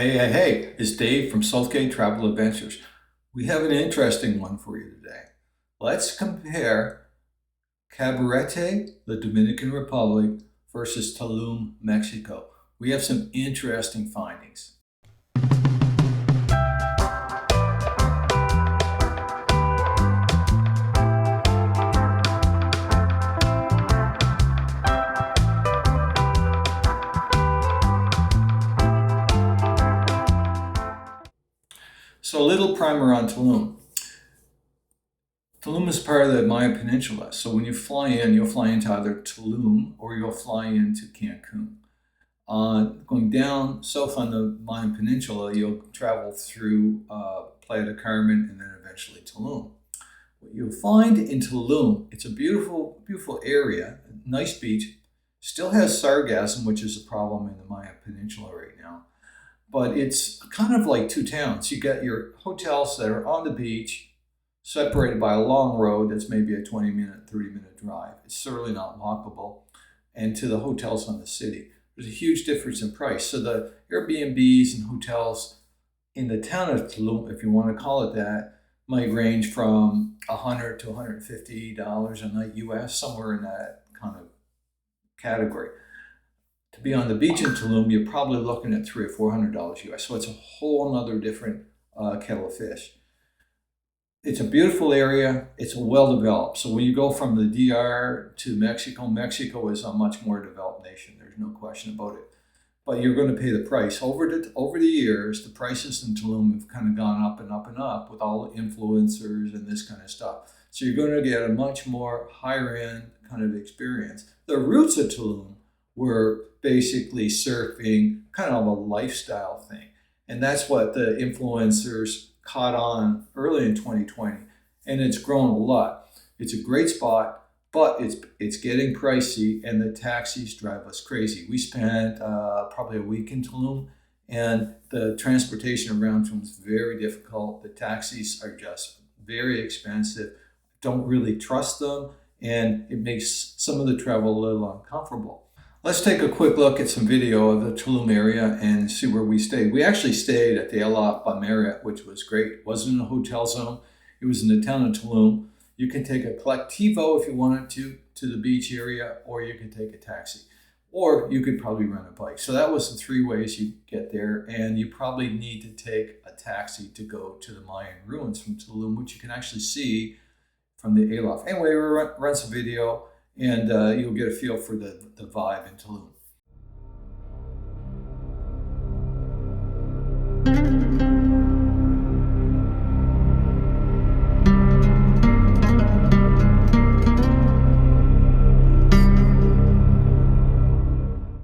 Hey, it's Dave from Southgate Travel Adventures. We have an interesting one for you today. Let's compare Cabarete, the Dominican Republic, versus Tulum, Mexico. We have some interesting findings. So a little primer on Tulum. Tulum is part of the Maya Peninsula. So when you fly in, you'll fly into either Tulum or you'll fly into Cancun. Going down south on the Mayan Peninsula, you'll travel through Playa del Carmen and then eventually Tulum. What you'll find in Tulum, it's a beautiful, beautiful area, nice beach, still has sargassum, which is a problem in the Maya Peninsula right now. But it's kind of like two towns. You got your hotels that are on the beach, separated by a long road that's maybe a 20-minute, 30-minute drive. It's certainly not walkable. And to the hotels on the city. There's a huge difference in price. So the Airbnbs and hotels in the town of Tulum, if you want to call it that, might range from $100 to $150 a night US, somewhere in that kind of category. To be on the beach in Tulum, you're probably looking at $300 or $400 US. So it's a whole nother different kettle of fish. It's a beautiful area. It's well developed. So when you go from the DR to Mexico, Mexico is a much more developed nation. There's no question about it. But you're going to pay the price. Over the years, the prices in Tulum have kind of gone up and up and up with all the influencers and this kind of stuff. So you're going to get a much more higher end kind of experience. The roots of Tulum were basically surfing, kind of a lifestyle thing. And that's what the influencers caught on early in 2020, and it's grown a lot. It's a great spot, but it's getting pricey, and the taxis drive us crazy. We spent probably a week in Tulum, and the transportation around Tulum is very difficult. The taxis are just very expensive. Don't really trust them, and it makes some of the travel a little uncomfortable. Let's take a quick look at some video of the Tulum area and see where we stayed. We actually stayed at the El Marriott, which was great. It wasn't in a hotel zone. It was in the town of Tulum. You can take a collectivo if you wanted to the beach area, or you could take a taxi, or you could probably rent a bike. So that was the three ways you get there, and you probably need to take a taxi to go to the Mayan ruins from Tulum, which you can actually see from the Aloft. Anyway, we'll run some video, and you'll get a feel for the vibe in Tulum.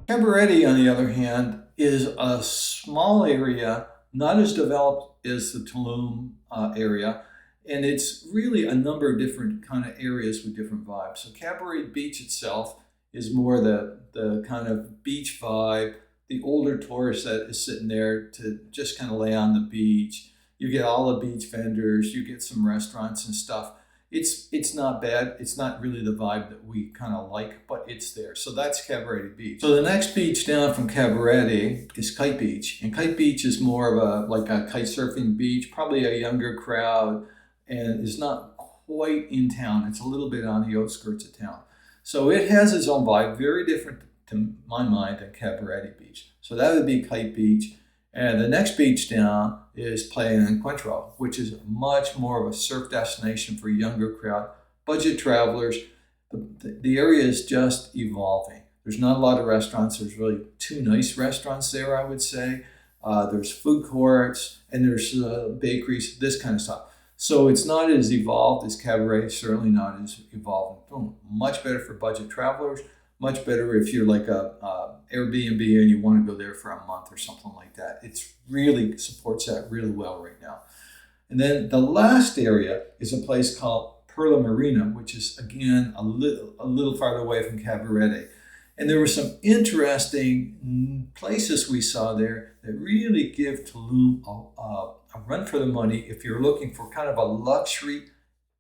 Cabarete, on the other hand, is a small area, not as developed as the Tulum area, and it's really a number of different kind of areas with different vibes. So Cabaret Beach itself is more the kind of beach vibe, the older tourist that is sitting there to just kind of lay on the beach. You get all the beach vendors, you get some restaurants and stuff. It's not bad. It's not really the vibe that we kind of like, but it's there. So that's Cabarete Beach. So the next beach down from Cabarete is Kite Beach. And Kite Beach is more of like a kite surfing beach, probably a younger crowd, and is not quite in town. It's a little bit on the outskirts of town. So it has its own vibe, very different to my mind than Cabarete Beach. So that would be Kite Beach. And the next beach down is Playa del Encuentro, which is much more of a surf destination for a younger crowd, budget travelers. The area is just evolving. There's not a lot of restaurants. There's really two nice restaurants there, I would say. There's food courts, and there's bakeries, this kind of stuff. So it's not as evolved as Cabaret, certainly not as evolved. Much better for budget travelers, much better if you're like a Airbnb and you want to go there for a month or something like that. It's really supports that really well right now. And then the last area is a place called Perla Marina, which is again a little farther away from Cabarete. And there were some interesting places we saw there that really give Tulum a run for the money if you're looking for kind of a luxury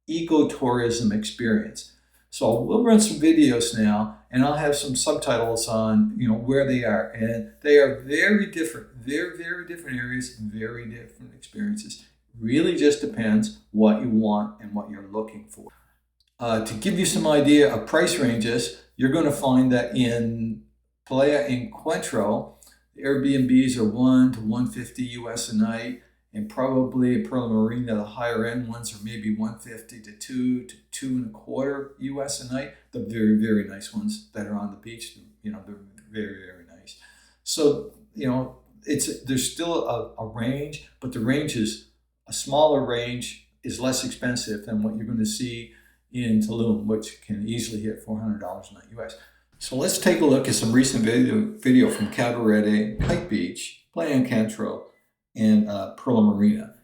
ecotourism experience. So we'll run some videos now, and I'll have some subtitles on where they are, and they are very different, very different areas, very different experiences. Really just depends what you want and what you're looking for. To give you some idea of price ranges, you're going to find that in Playa Encuentro, the Airbnbs are 1 to 150 US a night, and probably in Pearl Marina, the higher end ones are maybe 150 to 2 and a quarter US a night. The very nice ones that are on the beach, they're very nice. So there's still a range, but the range is a smaller range is less expensive than what you're going to see in Tulum, which can easily hit $400 a night US. So let's take a look at some recent video from Cabarete, Kite Beach, Playa Encuentro, and Pearl Marina.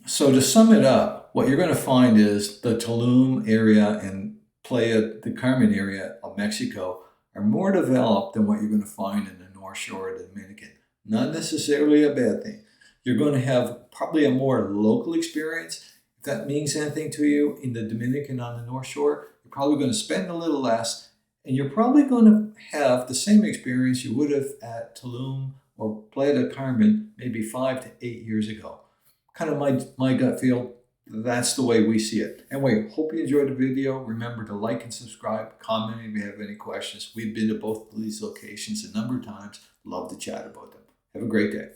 So to sum it up, what you're going to find is the Tulum area and Playa del Carmen area of Mexico are more developed than what you're going to find in the North Shore of the Dominican. Not necessarily a bad thing. You're going to have probably a more local experience. If that means anything to you, in the Dominican on the North Shore, you're probably going to spend a little less, and you're probably going to have the same experience you would have at Tulum or Playa del Carmen maybe 5 to 8 years ago. Kind of my gut feel, that's the way we see it. Anyway, hope you enjoyed the video. Remember to like and subscribe, comment if you have any questions. We've been to both of these locations a number of times. Love to chat about them. Have a great day.